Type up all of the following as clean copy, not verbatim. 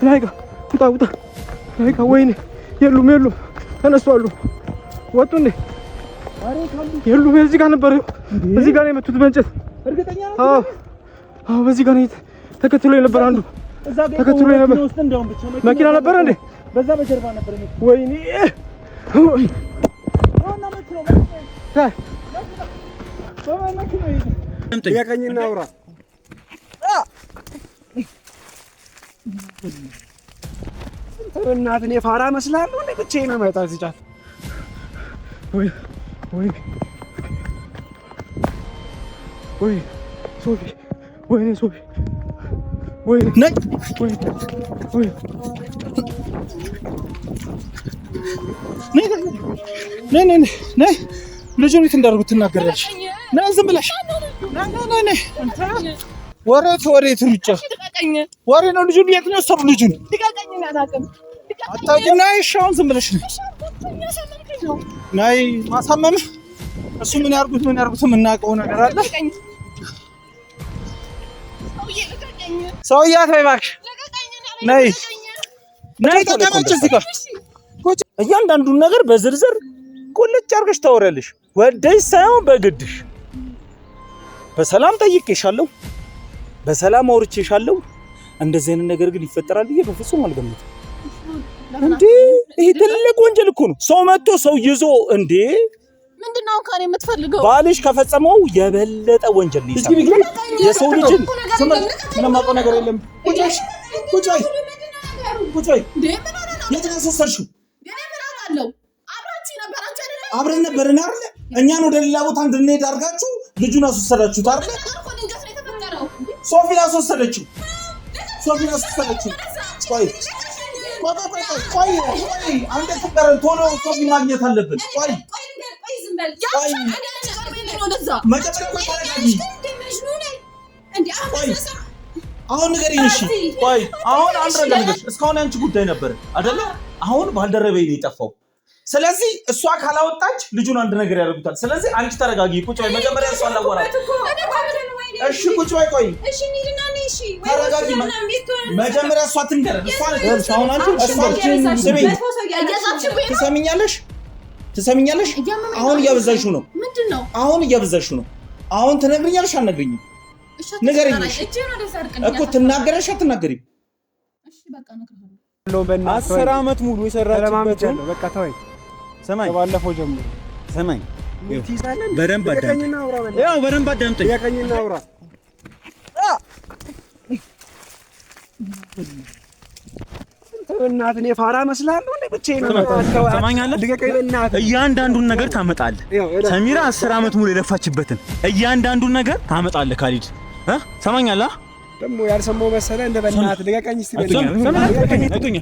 ላይጋ ውጣ ላይጋ ወይኔ የሉም ተነስቷሉ ወጡ እንዴ የሉም እዚህ ጋር ነበር እዚህ ጋር ነው የመቱት በእንጨት እርግጠኛ ነኝ አዎ በዚህ ጋር ነው ተከትሎ ነበር አንዱ ተከትሎ ነበር መኪና ነበር እንዴ በዛ በጀርባ ነበር ወይኔ ዋና መኪና ያቀኝና አውራ እናት እኔ ፋራ መስላለሁ እንዴ ብቻዬን ነው የምመጣው እዚህ ጫፍ ወይ ሶፊ ወይኔ ሶፊ ወይኔ ነይ ነይ ልጁን የት እንዳደረጉት ትናገራለሽ ነይ ዝም ብለሽ ነይ ወሬት ሩጫ ወሬ ነው ልጁን የት ነው የወሰዱ ልጁን አታውቂም ነይ እሺ አሁን ዝም ብለሽ ነይ ማሳመም እሱ ምን ያርጉት የምናውቀው ነገር አለ ሰውዬ አትበይ እባክሽ ነይ ተቀመጭ እዚህ ጋር እያንዳንዱን ነገር በዝርዝር ቁልጭ አድርገሽ ታወሪያለሽ ወደሽ ሳይሆን በግድሽ በሰላም ጠይቄሻለሁ በሰላም አውርቼሻለሁ እንደዚህ አይነት ነገር ግን ይፈጠራል ብዬ በፍጹም አልገመትኩም እንዴ ይሄ ትልቅ ወንጀል እኮ ነው ሰው መጥቶ ሰው ይዞ እንዴ ምንድነው ካኔ የምትፈልገው ባልሽ ከፈጸመው የበለጠ ወንጀል ነው የሰው ልጅ ምንም አውቀው ነገር የለም ቁጭ በይ የተነሳሰርሽው አብረን ነበርን አይደል እኛን ወደ ሌላ ቦታ እንድንሄድ አድርጋችሁ ልጁን አስወሰዳችሁት አይደል ሶፊን አስወሰደችው ቆይ አንተ ተቀረን ቶሎ ሶፊ ማግኘት አለብን ቆይ አሁን ንገሪኝ እሺ ቆይ አሁን አንድ ነገር ልንገርሽ እስካሁን አንቺ ጉዳይ ነበር አይደለ አሁን ባልደረበኝ ነው የጠፋው ስለዚህ እሷ ካላወጣች ልጁን አንድ ነገር ያደርጉታል ስለዚህ አንቺ ተረጋጊ ቁጭ በይ መጀመሪያ እሷ አላወራች እሺ ቁጭ በይ ቆይ እሺ እንሂድና ነይ እሺ ተረጋጊ መጀመሪያ እሷ ትንገር እሷ አሁን አንቺ ትሰሚኛለሽ አሁን እያበዛሽው ነው ምንድነው አሁን እያበዛሽው ነው አሁን ትነግሪኛለሽ አልነግሪኝም ንገሪኝ እኮ ትናገረሽ አትናገሪም እሺ በቃ ነግሬሃለሁ 10 አመት ሙሉ የሰራችበት በቃ ተወኝ ሰማኝ ባለፈው ጀምሮ ሰማኝ በደንብ አዳምጠኝ ያቀኝና አውራ እናት እኔ ፋራ መስላለሁ እንዴ ብቻዬን ነው ሰማኛለህ እያንዳንዱን ነገር ታመጣለህ ሰሚራ 10 አመት ሙሉ የለፋችበትን እያንዳንዱን ነገር ታመጣለህ ካሊድ ሰማኛለህ ደግሞ ያልሰማው መሰለ እንደ በእናት ልቀቀኝ እስቲ አይቶኛ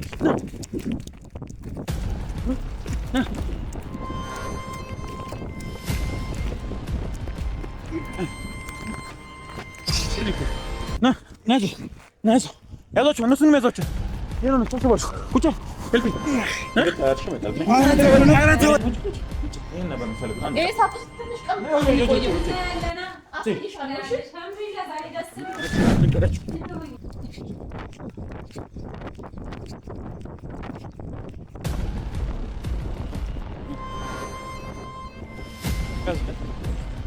ና ያዛችሁ እነሱንም ያዛችሁ ይሄን ተሰበሩ ቁጭ ሄልፒ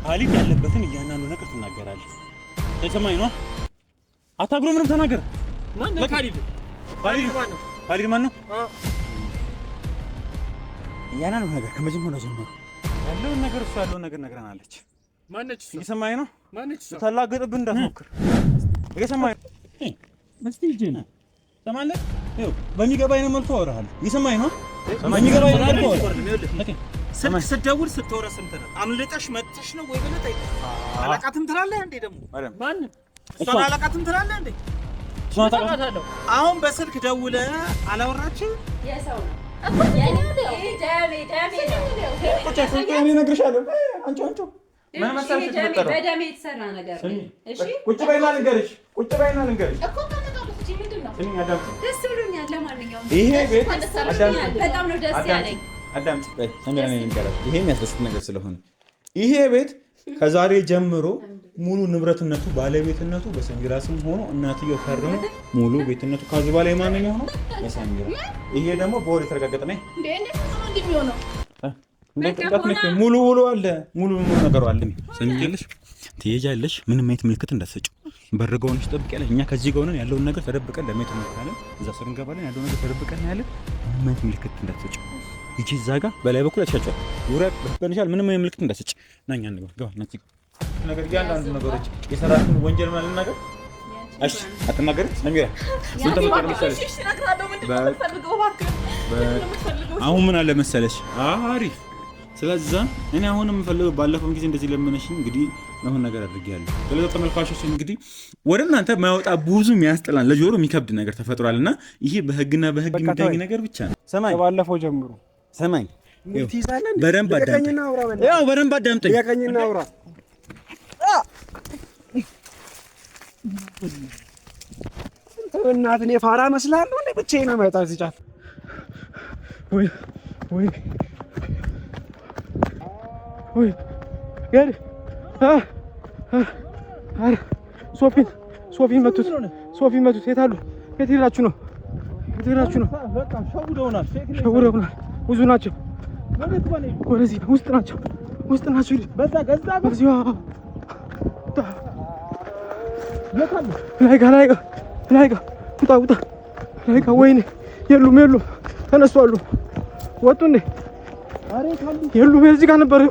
አሊት ያለበትን እያንዳንዱ ነገር ትናገራለህ ተሰማኝ ነው አታግሮ ምንም ተናገር ማን ነው ካሊድ ማን ነው እያንዳንዱ ነገር ከመጀመሪያው ጀምሮ ያለውን ነገር እሱ ያለውን ነገር ነግረናለች ማነች እሱ እየሰማኝ ነው ማነች እሱ ታላገጥብህ እንዳትሞክር እየሰማኝ መስቲ ጂና ሰማለህ ይኸው በሚገባኝ ነው መልኩ አወራሃለሁ እየሰማኝ ነው በሚገባኝ ነው መልኩ አወራሃለሁ ስትደውል ስትወራ ሰምተህ አምልጠሽ መጥተሽ ነው ወይ ብለህ ጠይቀህ አላቃትም ትላለህ እንዴ ደግሞ ማን እሷን አላቃትም ትላለህ እንዴ እሷን ታውቃታለህ አሁን በስልክ ደውለህ አላወራችም የሰው ነው እኔ እነግርሻለሁ አንቺ ምን መሰለሽ ተፈጠረ በደም የተሰራ ነገር እሺ ቁጭ በይና ልንገርሽ እኮ ከተጣሉት ምንድነው እኔ አዳም ደስ ብሎኛል ለማንኛውም ይሄ ቤት በጣም ነው ደስ ያለኝ አዳም ሰሚራ ነኝ ልንገርሽ ይሄ የሚያስደስት ነገር ስለሆነ ይሄ ቤት ከዛሬ ጀምሮ ሙሉ ንብረትነቱ ባለቤትነቱ በሰሚራ ስም ሆኖ እናትየው ፈርሞ ሙሉ ቤትነቱ ከዚህ በላይ ማንኛው ነው በሰሚራ። ይሄ ደግሞ በወር የተረጋገጠ ነው እንዴ? ሙሉ ውሎ አለ፣ ሙሉ ነገሩ አለ። ሰሚያለሽ፣ ትሄጃለሽ። ምንም አይነት ምልክት እንዳትሰጪው። በርጋውንሽ ጠብቂያለሽ። እኛ ከዚህ ጋር ሆነን ያለውን ነገር ተደብቀን ለማየት እንሞክራለን። እዛ ስር እንገባለን። ያለውን ነገር ተደብቀን ያለን ምንም አይነት ምልክት እንዳትሰጪው። ይቺ እዛ ጋር በላይ በኩል ያሻጫል ውረድ በፈንሻል። ምንም አይነት ምልክት እንዳትሰጪ። ናኛ ነገር ገባ ናቲ ነገር ያንዳንዱ ነገሮች የሰራቱን ወንጀል ማለት ነገር እሺ፣ አትናገሪ ሰሚራ። አሁን ምን አለ መሰለሽ አሪፍ። ስለዛ እኔ አሁን የምፈልገው ባለፈው ጊዜ እንደዚህ ለምነሽኝ እንግዲህ አሁን ነገር አድርጌያለሁ። ስለዚህ ተመልካቾች እንግዲህ ወደ እናንተ ማያወጣ ብዙ የሚያስጠላን ለጆሮ የሚከብድ ነገር ተፈጥሯልና ይሄ በህግና በህግ የሚዳኝ ነገር ብቻ ነው። ሰማኝ፣ ባለፈው ጀምሮ ሰማኝ። በደንብ አዳምጠኝ። ያው በደንብ አዳምጠኝ። ያቀኝና አውራ እናት እኔ ፋራ መስላለሁ እንዴ? ብቻዬን ነው የማይጣው እዚህ ጫፍ። ወይ ወይ ወይ ገር ሶፊን መቱት። የት አሉ? የት ሄዳችሁ ነው? በቃ ሸውደውናል። ብዙ ናቸው። ወደዚህ ውስጥ ናቸው። በዛ ገዛ በዚህ ላይ ጋ ውጣ። ላይ ጋ ወይኔ የሉም። ተነሱ አሉ። ወጡ እንዴ? የሉም። እዚህ ጋር ነበር።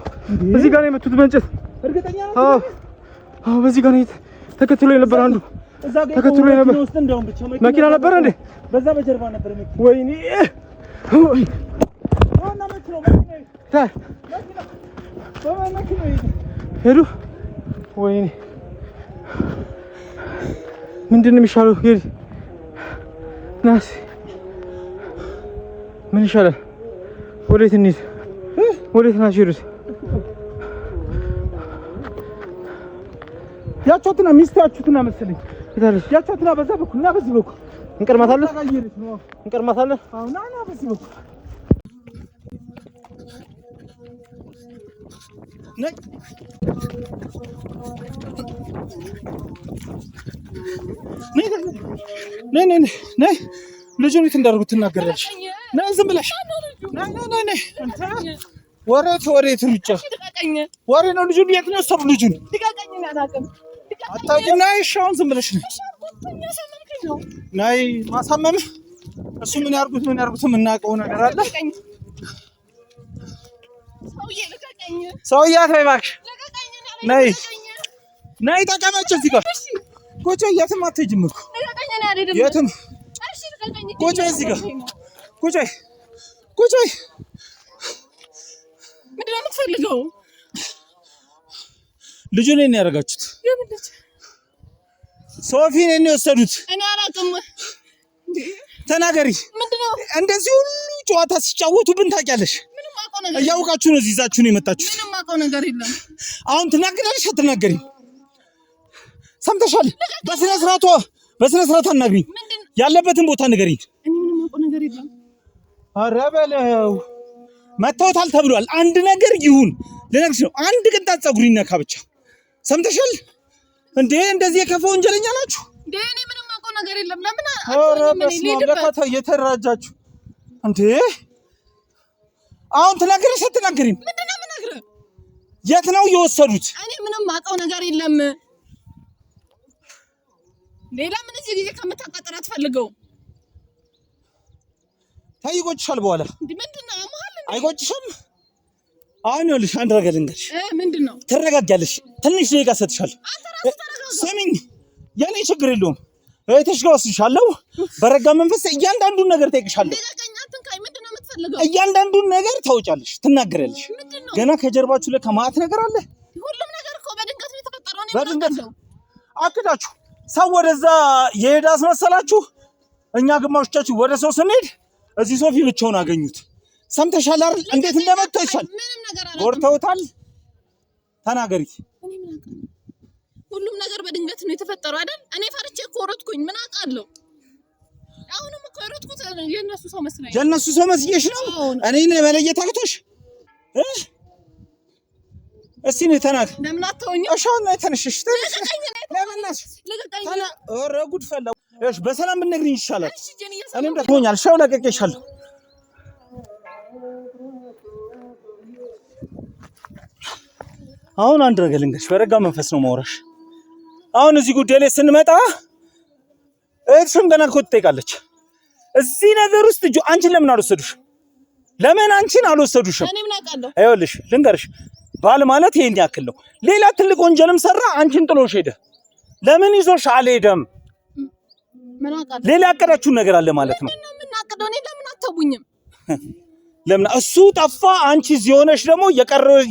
እዚህ ጋር ነው የመቱት በእንጨት። እርግጠኛ ነኝ። አዎ በዚህ ጋር ነው ተከትሎ የነበር። አንዱ ተከትሎ የነበር መኪና ነበር እንዴ? በዛ በጀርባ ነበር መኪና። ወይኔ ሄዱ። ወይኔ ምንድን ነው የሚሻለው? ናስ ምን ይሻላል? ወዴት እንሂድ? ወዴት ናቸው ሄዱት? ያቻትና ሚስታችሁትና መሰለኝ ያቻትና በዛ በኩል እና በዚህ በኩል እንቀርማታለን። አዎ ና በዚህ በኩል ነይ ልጁን የት እንዳደረጉት ትናገራለሽ? ነይ ዝም ብለሽ ነይ ወሬት ሩጫ ወሬ ነው። ልጁን የት ነው የወሰዱት? ልጁን አታውቂም? ነይ እሺ አሁን ዝም ብለሽ ነይ ማሳመም። እሱ ምን ያርጉት የምናውቀው ነገር አለ። ሰውዬ አትበይ እባክሽ። ነይ ተቀመጭ እዚህ ጋር ቁጭ። የትም አትሄጂም እኮ የትም ቁጭ። እዚህ ጋር ቁጭ። ምንድን ነው የምትፈልገው? ልጁን እኔን ያደረጋችሁት ሶፊን እኔን የወሰዱት። እኔ አላውቅም። ተናገሪ። ምንድነው እንደዚህ ሁሉ ጨዋታ ሲጫወቱብን ታውቂያለሽ? እያውቃችሁ ነው እዚህ ይዛችሁ ነው የመጣችሁት። ምንም አውቀው ነገር የለም። አሁን ትናገራለሽ አትናገሪም? ሰምተሻል? በስነ ስርዓት አናግሪኝ። ያለበትን ቦታ ንገሪኝ። እኔ ምንም አውቀው ነገር የለም። ኧረ በለው መተውታል ተብሏል። አንድ ነገር ይሁን ለነግስ ነው። አንድ ቅንጣት ፀጉር ይነካ ብቻ። ሰምተሻል እንዴ? እንደዚህ የከፋ ወንጀለኛ ናችሁ እንዴ? እኔ ምንም አውቀው ነገር የለም። ለምን የተራጃችሁ እንዴ? አሁን ትናገረሽ አትናገሪም? ምንድነው የምነግርህ? የት ነው የወሰዱት? እኔ ምንም አውቀው ነገር የለም። ሌላ ምን እዚህ ጊዜ ከምታቃጠር አትፈልገው? ታይቆጭሻል በኋላ። ምንድነው ያማል? አይቆጭሽም? አሁን ይኸውልሽ አንድ ነገር ልንገርሽ። ምንድነው? ትረጋጊያለሽ። ትንሽ ደቂቃ ሰጥሻለሁ። ስሚኝ፣ የኔ ችግር የለውም። እህትሽ ጋር ወስድሻለሁ። በረጋ መንፈስ እያንዳንዱን ነገር ጠይቅሻለሁ። ምንድነው የምትፈልገው? እያንዳንዱን ነገር ታውጫለሽ፣ ትናገሪያለሽ። ገና ከጀርባችሁ ላይ ከማት ነገር አለ። ሁሉም ነገር እኮ በድንገት ነው የተፈጠረው። በድንገት አክዳችሁ ሰው ወደዛ የሄደ አስመሰላችሁ። እኛ ግማሾቻችሁ ወደ ሰው ስንሄድ እዚህ ሶፊ ብቻውን አገኙት። ሰምተሻል አይደል? እንዴት እንደመተሻል ጎርተውታል። ተናገሪ። ሁሉም ነገር በድንገት ነው የተፈጠረው አይደል? እኔ ፈርቼ እኮ ሮጥኩኝ። ምን አውቃለሁ? አሁንም እኮ ሮጥኩት። የእነሱ ሰው መስየሽ ነው። እኔን መለየት አቅቶሽ እስቲ ነው ተናገር። ለምን አትሆኝ? አሻው ነው ተነሽሽ። ለምን ነሽ? ታና ኧረ ጉድ ፈላ። እሺ በሰላም ብትነግሪኝ ይሻላል። እኔም ደክሞኛል። ሻው ለቀቄሻለሁ። አሁን አንድ ነገር ልንገርሽ፣ በረጋ መንፈስ ነው ማውራሽ። አሁን እዚህ ጉዳይ ላይ ስንመጣ እህትሽም ገና እኮ ትጠይቃለች። እዚህ ነገር ውስጥ አንቺን ለምን አልወሰዱሽ? ለምን አንቺን አልወሰዱሽም? እኔ ምን አውቃለሁ? ይኸውልሽ ልንገርሽ፣ ባል ማለት ይሄን ያክል ነው። ሌላ ትልቅ ወንጀልም ሰራ አንቺን ጥሎሽ ሄደ። ለምን ይዞሽ አልሄደም? ምን አውቃለሁ? ሌላ ያቀዳችሁን ነገር አለ ማለት ነው። ምን አውቃለሁ? እኔ ለምን አተውኝም? ለምን እሱ ጠፋ፣ አንቺ እዚህ ሆነሽ ደግሞ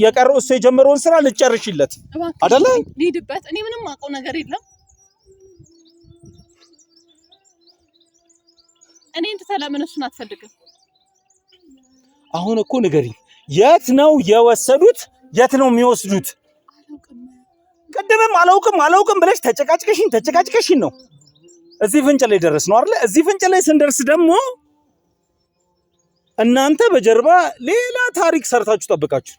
የቀረው እሱ የጀመረውን ስራ ልጨርሽለት አይደለ? ልሂድበት። እኔ ምንም አውቀው ነገር የለም። እኔ እንት ለምን እሱን አትፈልግም? አሁን እኮ ንገሪኝ፣ የት ነው የወሰዱት? የት ነው የሚወስዱት? ቅድምም አላውቅም ብለሽ ተጨቃጭቀሽኝ ነው እዚህ ፍንጭ ላይ ደረስ ነው አይደለ? እዚህ ፍንጭ ላይ ስንደርስ ደግሞ እናንተ በጀርባ ሌላ ታሪክ ሰርታችሁ ጠብቃችሁ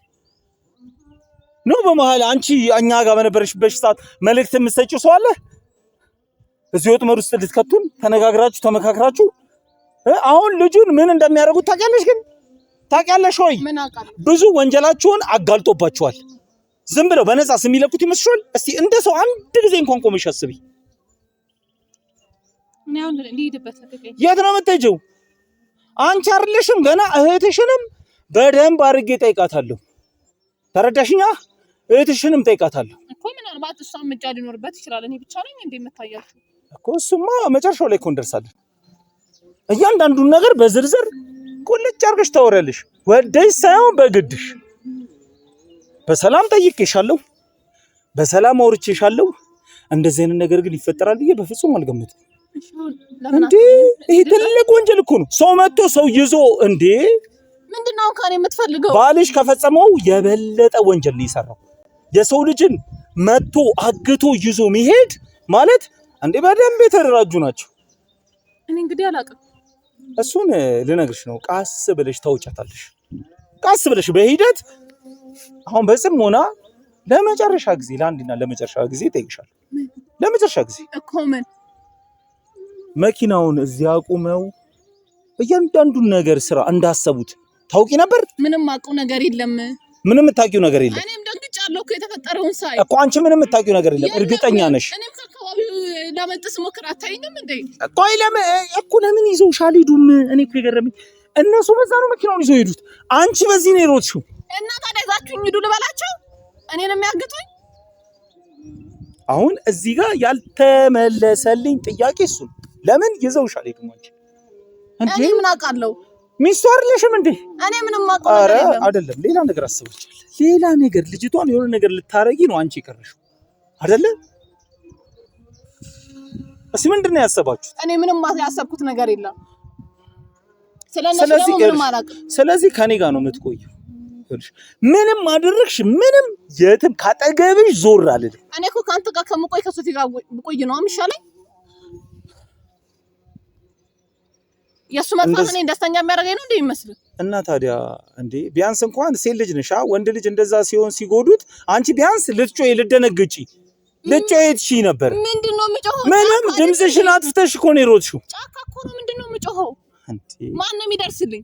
ነው። በመሃል አንቺ እኛ ጋር በነበረሽበት ሰዓት መልእክት የምትሰጪው ሰው አለ እዚህ ወጥመድ ውስጥ ልትከቱን ተነጋግራችሁ ተመካክራችሁ። አሁን ልጁን ምን እንደሚያደርጉት ታውቂያለሽ? ግን ታውቂያለሽ ወይ? ብዙ ወንጀላችሁን አጋልጦባችኋል። ዝም ብለው በነፃ የሚለቁት ይመስልሻል? እስቲ እንደ ሰው አንድ ጊዜ እንኳን ቆመሽ አስቢ። የት ነው የምትሄጂው? አንቺ አይደለሽም ገና እህትሽንም በደንብ አድርጌ ጠይቃታለሁ። ተረዳሽኛ? እህትሽንም ጠይቃታለሁ እኮ። ምናልባት እሷም እጇ ሊኖርበት ይችላል። እኔ ብቻ ነኝ እንዴ የምታያችሁ እኮ። እሱማ መጨረሻው ላይ እኮ እንደርሳለን። እያንዳንዱን ነገር በዝርዝር ቁልጭ አድርገሽ ታወሪያለሽ። ወደሽ ሳይሆን በግድሽ። በሰላም ጠይቄሻለሁ፣ በሰላም አውርቼሻለሁ። እንደዚህ አይነት ነገር ግን ይፈጠራል ብዬ በፍጹም አልገመትኩም። እንዴ ይሄ ትልቅ ወንጀል እኮ ነው። ሰው መጥቶ ሰው ይዞ እንዴ ምንድነው ካኔ የምትፈልገው? ባልሽ ከፈጸመው የበለጠ ወንጀል ነው የሰራው። የሰው ልጅን መጥቶ አግቶ ይዞ መሄድ ማለት እንዴ በደንብ የተደራጁ ናቸው። እኔ እንግዲህ አላውቅም። እሱን ልነግርሽ ነው። ቃስ ብለሽ ታውጫታለሽ። ቃስ ብለሽ በሂደት አሁን በጽሞና ለመጨረሻ ጊዜ ለአንድና ለመጨረሻ ጊዜ ጠይቅሻለሁ። ለመጨረሻ ጊዜ እኮ ምን መኪናውን እዚያ አቁመው እያንዳንዱን ነገር ስራ እንዳሰቡት ታውቂ ነበር? ምንም አውቀው ነገር የለም። ምንም የምታውቂው ነገር የለም። እኔም ደንግጫለሁ እኮ የተፈጠረውን ሳይ እኮ። አንቺ ምንም የምታውቂው ነገር የለም። እርግጠኛ ነሽ? እኔም ከአካባቢው ለመጥስ ሞክር አታይኝም እንዴ? ቆይ ለምን ይዘውሽ አልሄዱም? እኔ እኮ የገረመኝ እነሱ በዛ ነው መኪናውን ይዘው ሄዱት። አንቺ በዚህ ነው የሮጥሽው። እና ታዲያ ይዛችሁኝ ሂዱ ልበላቸው? እኔንም ያግቱኝ? አሁን እዚህ ጋር ያልተመለሰልኝ ጥያቄ እሱ ነው። ለምን ይዘውሽ አልሄዱም? አንቺ እኔ ምን አውቃለሁ? ሚስቱ አይደለሽም እንዴ? እኔ ምንም አውቀው ነገር የለም። አይደለም ሌላ ነገር አስበሻል። ሌላ ነገር ልጅቷን የሆነ ነገር ልታረጊ ነው አንቺ የቀረሽው አይደለ? እሺ ምንድነው ያሰባችሁት? እኔ ምንም ያሰብኩት ነገር የለም። ስለዚህ ምንም አላውቅም። ስለዚህ ከኔ ጋር ነው የምትቆየው። ምንም አደረግሽ ምንም የትም ካጠገብሽ ዞር አልልም። እኔ እኮ ካንተ ጋር ከምቆይ ከሱቲ ጋር ብቆይ ነው የሚሻለኝ። የሱ መጥፋት እኔ ደስተኛ የሚያደርገኝ ነው እንዴ ይመስል? እና ታዲያ እንዴ ቢያንስ እንኳን ሴት ልጅ ነሽ። ወንድ ልጅ እንደዛ ሲሆን ሲጎዱት አንቺ ቢያንስ ልትጮይ ልደነግጪ ልትጮይ ትሺ ነበር። ምንድነው የምጮኸው? ምንም ድምፅሽን አጥፍተሽ እኮ ነው የሮጥሽው። ጫካ እኮ ነው። ምንድነው የምጮኸው? ማን ነው የሚደርስልኝ?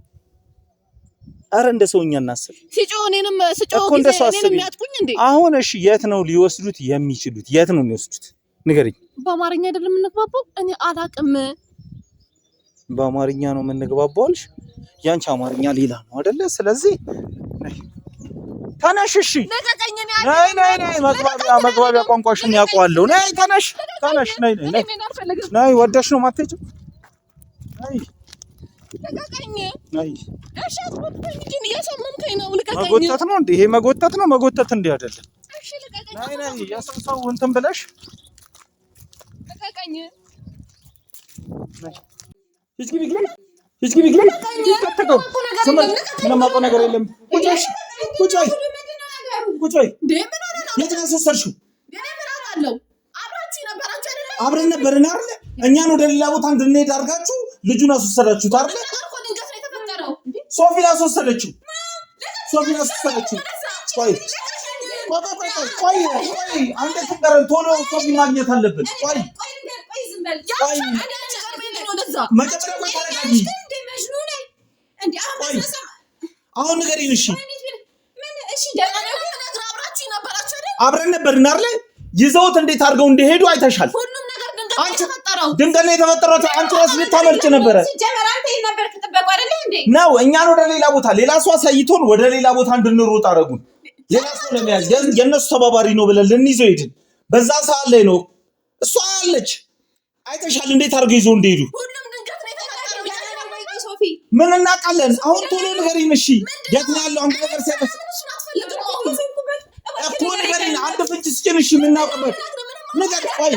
አረ እንደ ሰውኛ እናስብ። ሲጮህ እኔንም ስጮህ ጊዜ እኔንም ያጥቁኝ እንዴ? አሁን እሺ የት ነው ሊወስዱት የሚችሉት? የት ነው የሚወስዱት? ንገሪኝ። በአማርኛ አይደለም የምንግባባው? እኔ አላቅም። በአማርኛ ነው የምንግባባው አልሽ? ያንቺ አማርኛ ሌላ ነው አይደለ? ስለዚህ ተነሽ። እሺ ነይ መግባቢያ ቋንቋሽን ያውቀዋለሁ። ነይ ተነሽ። ነይ ወደሽ ነው የማትሄጂው? ነይ መጎተት ነው እንዴ? ይሄ መጎተት ነው? መጎተት እንዴ አይደለም። ነይ የሰው እንትን ብለሽ ሂጅ ግቢ ምንም አውቀው ነገር የለም። ቁጭ በይ። የት ነው ያስወሰድሽው? አብረን ነበርን አይደለ? እኛን ወደ ሌላ ቦታ እንድንሄድ አድርጋችሁ ልጁን አስወሰዳችሁት አይደለ? ሶፊን አስወሰደችው። ቆይ ቆይ አንተ ተቀረን ቶሎ ሶፊ ማግኘት አለብን። ቆይ ዝም በል አሁን ንገሪኝ። እሺ አብረን ነበርን አይደል? ይዘውት እንዴት አድርገው እንደሄዱ አይተሻል። ድንገት ነው የተፈጠረው። አንቺ ራስ ልታመልጭ ነበረ ነው። እኛን ወደ ሌላ ቦታ ሌላ ሰው አሳይቶን ወደ ሌላ ቦታ እንድንሮጥ አደረጉን። ሌላ ሰው ለመያዝ የእነሱ ተባባሪ ነው ብለን ልንይዘው ሄድን። በዛ ሰዓት ላይ ነው እሷ አለች። አይተሻል እንዴት አድርገው ይዘው እንደሄዱ። ምን እናውቃለን? አሁን ቶሎ ንገሪኝ። እሺ የት ነው ያለው? አንድ ነገር ሲያበስ እኮ ንገሪኝ። አንድ ፍንጭ ስጭን። እሺ የምናውቅበት ነገር ቆይ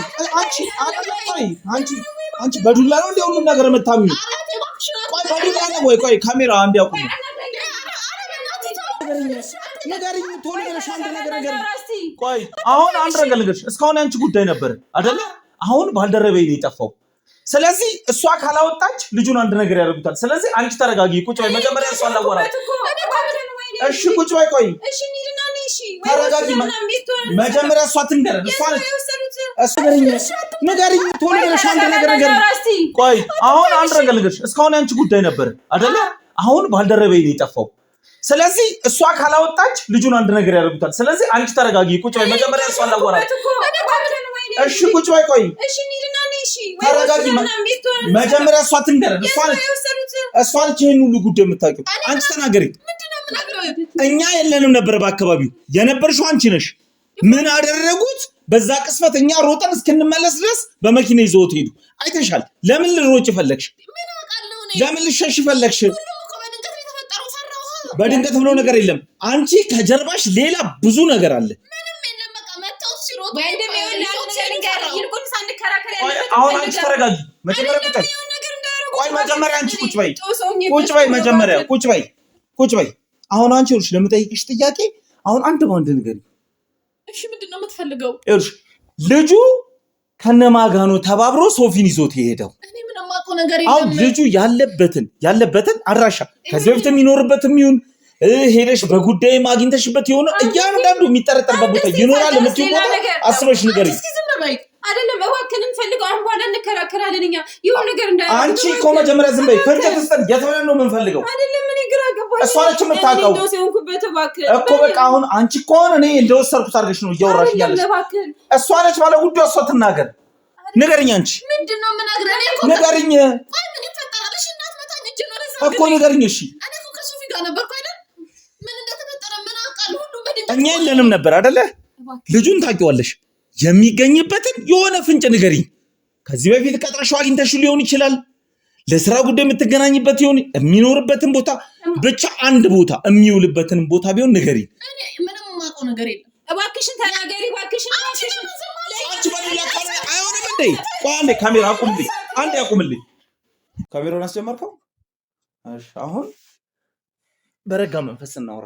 አንቺ በዱላ ነው እንደ ሁሉም ነገር የምታምኙ? ቆይ በዱላ ነው ወይ? ቆይ ካሜራ አንድ ያቁም። ንገሪኝ ቶሎ ብለሽ አንድ ነገር ቆይ አሁን አንድ ነገር ልንገርሽ። እስካሁን አንቺ ጉዳይ ነበር አይደለ? አሁን ባልደረበኝ ነው የጠፋው። ስለዚህ እሷ ካላወጣች ልጁን አንድ ነገር ያደርጉታል። ስለዚህ አንቺ ተረጋጊ፣ ቁጭ በይ። መጀመሪያ እሷ አላወራች። እሺ ቁጭ በይ። ቆይ ተረጋጊ። መጀመሪያ እሷ ትንገር። እሷ ንገሪኝ ቶሎ ብለሽ አንድ ነገር ቆይ አሁን አንድ ነገር ልንገርሽ። እስካሁን አንቺ ጉዳይ ነበር አይደለ? አሁን ባልደረበኝ ነው የጠፋው። ስለዚህ እሷ ካላወጣች ልጁን አንድ ነገር ያደርጉታል። ስለዚህ አንቺ ተረጋጊ፣ ቁጭ በይ። መጀመሪያ እሷ አላወራች። እሺ ቁጭ በይ። ቆይ ተረጋጊ። መጀመሪያ እሷ ትንገር። እሷ ነች ይሄን ሁሉ ጉዳይ የምታውቂው። አንቺ ተናገሪ። እኛ የለንም ነበር በአካባቢው። የነበርሽው አንቺ ነሽ። ምን አደረጉት? በዛ ቅስፈት እኛ ሮጠን እስክንመለስ ድረስ በመኪና ይዘውት ሄዱ። አይተሻል። ለምን ልሮጭ ፈለግሽ? ለምን ልሸሽ ፈለግሽ? በድንገት ብሎ ነገር የለም። አንቺ ከጀርባሽ ሌላ ብዙ ነገር አለ። አሁን አንቺ ተረጋጊ። መጀመሪያ ቁጭ በይ። ቆይ መጀመሪያ አንቺ ቁጭ በይ። መጀመሪያ ቁጭ በይ። አሁን አንቺ ልጅ ለምጠይቅሽ ጥያቄ አሁን አንድ ባንድ ንገሪ። እሺ ምንድነው የምትፈልገው? እሺ ልጁ ከነማጋኖ ተባብሮ ሶፊን ይዞት የሄደው እኔ ምንም አውቀው ነገር የለም። አሁን ልጁ ያለበትን አድራሻ ከዚህ በፊት የሚኖርበትም ይሁን ሄደሽ በጉዳይ ማግኝተሽበት የሆነ እያንዳንዱ የሚጠረጠርበት ቦታ ይኖራል። የምትይው ቦታ አስበሽ ንገሪ። አይደለም እባክህን እንፈልገው። አሁን በኋላ እንከራከራለን። እኛ ይሁን ነገር እንዳይሆን አንቺ እኮ መጀመሪያ ዝም በይ። ፈንጀት ውስጥ የተበለን ነው የምንፈልገው። አይደለም እኔ ግራ ገባኝ። እሷ ነች የምታውቀው እኮ በቃ አሁን አንቺ እኮ እኔ እንደወሰድኩት አድርገሽ ነው እያወራሽ ያለሽ። እሷ ነች ባለ ጉዳዩ። እሷ ትናገር። ንገሪኝ። አንቺ ምንድነው የምናግረው? እኔ እኮ ንገሪኝ እኮ ንገሪኝ። እሺ እኔ እኮ ከሶፊ ጋር ነበርኩ አይደል? ምን እንደተፈጠረ ምን አውቃለሁ? ሁሉ በደንብ እኛ የለንም ነበር አይደለ? ልጁን ታውቂዋለሽ። የሚገኝበትን የሆነ ፍንጭ ንገሪኝ። ከዚህ በፊት ቀጥረሽው አግኝተሽው ሊሆን ይችላል። ለስራ ጉዳይ የምትገናኝበት ይሆን የሚኖርበትን ቦታ ብቻ አንድ ቦታ የሚውልበትን ቦታ ቢሆን ንገሪኝ። እኔ ምንም የማውቀው ነገር የለም። እባክሽን ተናገሪ። እባክሽን አንቺ ባላ ካለ አይሆንም እንዴ? አንዴ ካሜራ አቁምልኝ። አንዴ አቁምልኝ። ካሜራውን አስጀመርከው? እሺ አሁን በረጋ መንፈስ እናውራ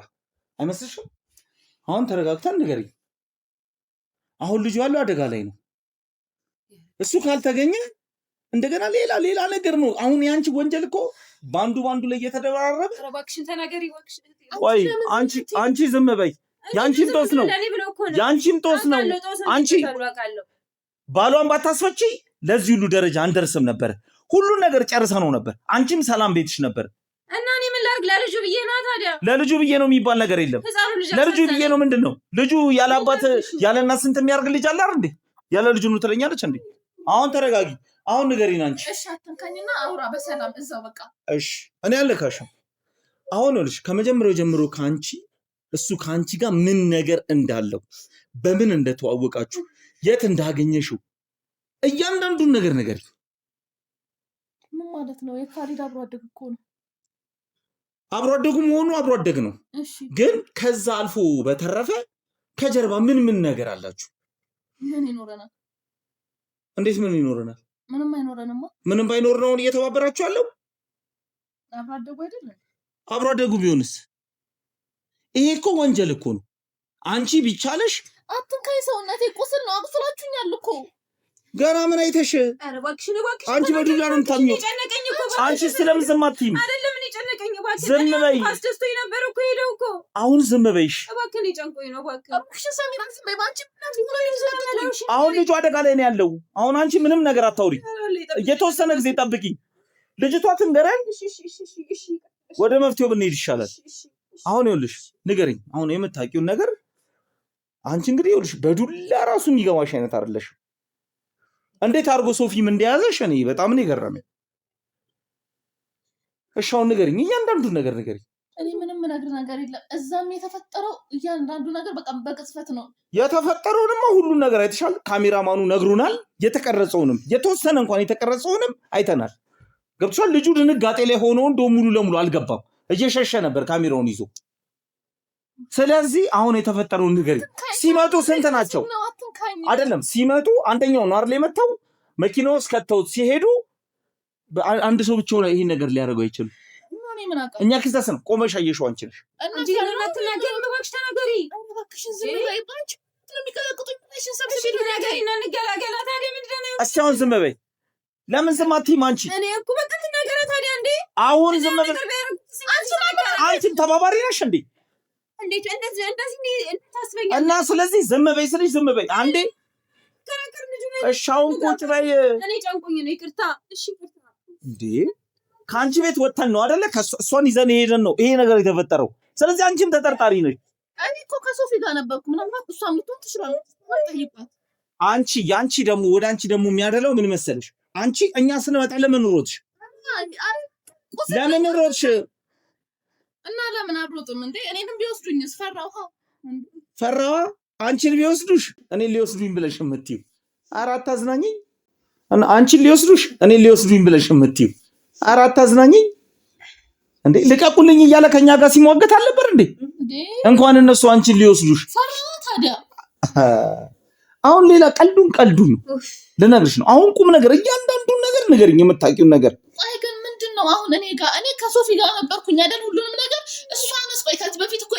አይመስልሽም? አሁን ተረጋግተን ንገሪኝ። አሁን ልጁ ያለው አደጋ ላይ ነው። እሱ ካልተገኘ እንደገና ሌላ ነገር ነው። አሁን ያንቺ ወንጀል እኮ ባንዱ ላይ እየተደራረበ። እባክሽን ተናገሪ። ወይ አንቺ ዝም በይ። ያንቺም ጦስ ነው። አንቺ ባሏን ባታስፈቺ ለዚህ ሁሉ ደረጃ አንደርስም ነበር። ሁሉን ነገር ጨርሰ ነው ነበር። አንቺም ሰላም ቤትሽ ነበር። እና እኔ ምን ላድርግ? ለልጁ ብዬ ነው። ታዲያ ለልጁ ብዬ ነው የሚባል ነገር የለም። ለልጁ ብዬ ነው ምንድነው? ልጁ ያለ አባት ያለ እናት ስንት የሚያርግ ልጅ አለ አይደል? ያለ ልጁ ነው ትለኛለች እንዴ? አሁን ተረጋጊ። አሁን ንገሪኝ አንቺ። እሺ አትንካኝና አውራ በሰላም እዛው በቃ። እሺ እኔ አልካሽም። አሁን ልጅ ከመጀመሪያው ጀምሮ እሱ ካንቺ ጋር ምን ነገር እንዳለው፣ በምን እንደተዋወቃችሁ፣ የት እንዳገኘሽው እያንዳንዱን ነገር ንገሪ። ምን ማለት ነው? የካሊድ አብሮ አደግ እኮ ነው። አብሮ አደጉ መሆኑ አብሮ አደግ ነው። ግን ከዛ አልፎ በተረፈ ከጀርባ ምን ነገር አላችሁ? ምን ይኖረናል? እንዴት ምን ይኖረናል? ምንም አይኖረንማ። ምንም ባይኖር ነው እየተባበራችሁ ያለው? አብሮ አደጉ አይደለም። አብሮ አደጉ ቢሆንስ? ይሄ እኮ ወንጀል እኮ ነው። አንቺ ቢቻለሽ አትንካይ። ሰውነቴ ቁስል ነው። አቁስላችሁኛል እኮ። ገና ምን አይተሽ? ኧረ እባክሽን አንቺ በዱላ ነው የምታምኚው። አንቺ ስለምን ዝም አትይም? አይደለም እኔ ጨነቀኝ አትጨቅጭቀኝ እባክህ። ዝም በይ። አስደስቶኝ ነበር እኮ ሄደው እኮ። አሁን ዝም በይሽ እባክህ እኔ ጨንቆኝ ነው እባክህ። እሺ ሰሚራ ዝም በይ ባንቺ አሁን ልጁ አደጋ ላይ ነው ያለው። አሁን አንቺ ምንም ነገር አታውሪ። የተወሰነ ጊዜ ጠብቂ። ልጅቷ ትንገረን። ወደ መፍትሄው ብንሄድ ይሻላል። አሁን ይኸውልሽ ንገረኝ። አሁን የምታውቂውን ነገር አንቺ እንግዲህ ይኸውልሽ በዱላ ራሱ የሚገባሽ አይነት አይደለሽ። እንዴት አድርጎ ሶፊም እንደያዘሽ እኔ በጣም ነው የገረመኝ። እሺ አሁን ንገረኝ፣ እያንዳንዱን ነገር ንገረኝ። እኔ ምንም ነገር የለም። እዛም የተፈጠረው እያንዳንዱ ነገር በቃ በቅጽበት ነው የተፈጠረውንማ ሁሉን ነገር አይተሻል። ካሜራማኑ ነግሩናል። የተቀረጸውንም የተወሰነ እንኳን የተቀረጸውንም አይተናል። ገብቶሻል። ልጁ ድንጋጤ ላይ ሆኖ እንደው ሙሉ ለሙሉ አልገባም፣ እየሸሸ ነበር ካሜራውን ይዞ። ስለዚህ አሁን የተፈጠረውን ንገረኝ። ሲመጡ ስንት ናቸው? አይደለም ሲመጡ አንደኛው ነው አይደል የመታው። መኪናው ውስጥ ከተውት ሲሄዱ አንድ ሰው ብቻ ነው ይሄን ነገር ሊያደርገው አይችልም። እኛ ክስተስ ነው ቆመሽ አየሽው አንቺ ነሽ እንዴ ለማትናገር ነው ባክሽ ተናገሪ። እባክሽን ዝም በይ ባንቺ ነው የሚቀለቅጡኝ። እሺ ሰብስቢ ተናገሪና እንገላገላ። ታዲያ ምንድን ነው? እስኪ አሁን ዝም በይ። ለምን ዝም አትይም አንቺ? እኔ እኮ በቃ ተናገረ። ታዲያ እንዴ አሁን ዝም በይ። አንቺም ተባባሪ ነሽ እንዴ? እንዴት እንደዚህ ታስበኛለሽ? እና ስለዚህ ዝም በይ ስልሽ ዝም በይ። አንዴ ተናገር ልጅ ነው። እሺ አሁን ቁጭ በይ። እኔ ጨንቆኝ ነው። ይቅርታ። እሺ ይቅርታ። እንዴ ከአንቺ ቤት ወጥተን ነው አይደለ? እሷን ይዘን ሄደን ነው ይሄ ነገር የተፈጠረው። ስለዚህ አንቺም ተጠርጣሪ ነሽ። እኔ እኮ ከሶፊ ጋር ነበርኩ። ምናልባት እሷም ልትሆን ትችላለች። ጠይቋት። ያንቺ ደግሞ ወደ አንቺ ደግሞ የሚያደለው ምን መሰለሽ? አንቺ እኛ ስንመጣ ለምን ሮጥሽ? ለምን ሮጥሽ? እና ለምን አብሮጥም እንዴ? እኔንም ቢወስዱኝስ? ፈራዋ አንቺን ቢወስዱሽ እኔን ሊወስዱኝ ብለሽ የምትይው አራት አዝናኝኝ። አንቺን ሊወስዱሽ እኔን ሊወስዱኝ ብለሽ የምትይው አራት አዝናኝኝ እንዴ? ልቀቁልኝ እያለ ከኛ ጋር ሲሟገት አልነበር እንዴ? እንኳን እነሱ አንቺን ሊወስዱሽ። ፈራዋ ታዲያ አሁን ሌላ ቀልዱን ልነግርሽ ነው። አሁን ቁም ነገር እያንዳንዱን ነገር ንገሪኝ፣ የምታውቂውን ነገር። አይ ግን ምንድነው አሁን እኔ ከሶፊ ጋር ነበርኩኝ አይደል? ሁሉንም ነገር እሷንስ ቆይ ከዚህ በፊት እኮ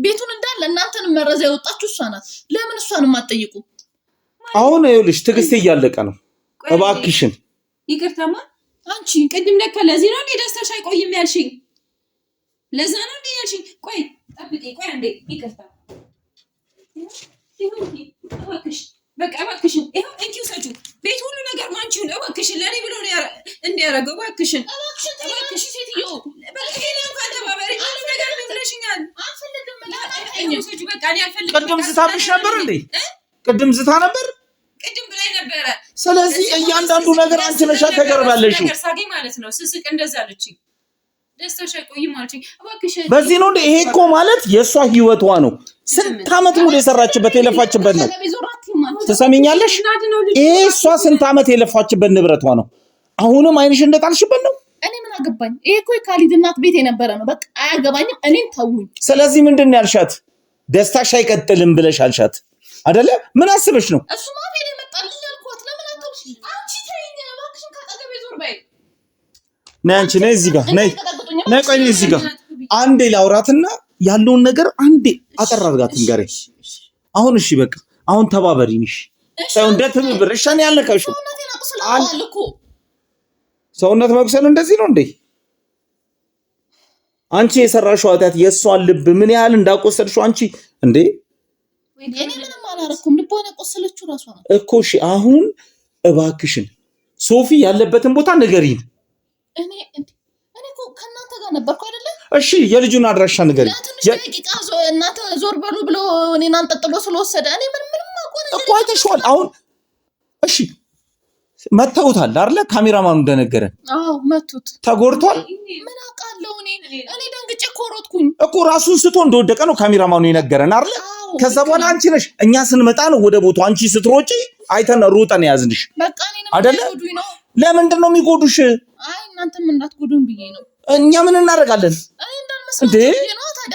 ቤቱን እንዳለ እናንተንም መረጃ ያወጣችሁ እሷ ናት። ለምን እሷንም አትጠይቁ? አሁን ይኸውልሽ ትዕግስቴ እያለቀ ነው። እባክሽን ይቅርታማ። አንቺ ቅድም ለካ ለዚህ ነው እንዴ ደስታሽ አይቆይም ያልሽኝ? ለዛ ነው እንዴ ያልሽኝ? ቆይ ጠብቂ፣ ቆይ አንዴ። ይቅርታ እባክሽ፣ በቃ እባክሽን። ይኸው እንኪው ሰጁ ቤት ሁሉ ነገር ማንቺው ነው። እባክሽን ለኔ ብሎ ነው እንዲያረገው። እባክሽን ሴትዮ በለኔ እንኳን ተባበሪ። ሁሉ ነገር ብለሽኛል። አልፈልግም። ሰጁ በቃ እኔ አልፈልግም። ቅድም ዝታብሽ ነበር እንዴ? ቅድም ዝታ ነበር። ቅድም ብላኝ ነበረ። ስለዚህ እያንዳንዱ ነገር አንቺ ነሽ ተገርባለሽ ሳገኝ ማለት ነው። ስስቅ እንደዛ አለችኝ። ደስታሽ አይቆይም አለችኝ። እባክሽ በዚህ ነው እንዴ? ይሄ እኮ ማለት የእሷ ህይወቷ ነው። ስንት ዓመት ሙሉ የሰራችበት የለፋችበት ነው። ትሰሚኛለሽ? ይሄ እሷ ስንት ዓመት የለፋችበት ንብረቷ ነው። አሁንም አይንሽ እንደጣልሽበት ነው። እኔ ምን አገባኝ? ይሄ እኮ የካሊድ እናት ቤት የነበረ ነው። በቃ አያገባኝም። እኔን ተውኝ። ስለዚህ ምንድን ያልሻት? ደስታሽ አይቀጥልም ብለሽ አልሻት አይደለ? ምን አስበሽ ነው? እሱ ማፌን የመጣልኝ ያልኳት። ለምን አታውሽ? አንቺ ተይኝ እባክሽን፣ ከአጠገቤ ዞር በይ። ነይ አንቺ ነይ እዚህ ጋር ነይ። ቆይ ነይ እዚህ ጋር አንዴ ላውራትና ያለውን ነገር አንዴ አጠር አድርጋት ንገረኝ። አሁን እሺ በቃ አሁን ተባበሪኝ። እሺ እንደ ትብብር እሺ። እኔ ያልነካሽው ሰውነት መቁሰል እንደዚህ ነው እንዴ? አንቺ የሰራሽው ኃጢአት የእሷን ልብ ምን ያህል እንዳቆሰልሽው አንቺ እንዴ? እኔ ምንም አላረኩም። ልቧን ያቆሰለችው ራሷ ነው እኮ። እሺ አሁን እባክሽን ሶፊ ያለበትን ቦታ ንገሪኝ። እኔ እኮ ከእናንተ ጋር ነበርኩ አይደለ? እሺ የልጁን አድራሻ ንገሪኝ። ደቂቃ እናንተ ዞር በሉ ብሎ እኔን አንጠጥሎ ስለወሰደ እኔ ምንም አቆነ እኮ አይተሽዋል። አሁን እሺ መተውታል አይደለ? ካሜራማኑ እንደነገረን። አዎ መቱት። ተጎድቷል። ምን አውቃለሁ እኔ ደንግጬ ኮሮትኩኝ እኮ ራሱን ስቶ እንደወደቀ ነው ካሜራማኑ የነገረን አይደለ? ከዛ በኋላ አንቺ ነሽ እኛ ስንመጣ ነው ወደ ቦታው አንቺ ስትሮጪ አይተን ሩጠን ያዝንሽ አይደለ? ለምንድን ነው የሚጎዱሽ? አይ እናንተም እንዳትጎዱን ብዬ ነው። እኛ ምን እናደርጋለን እንዴ?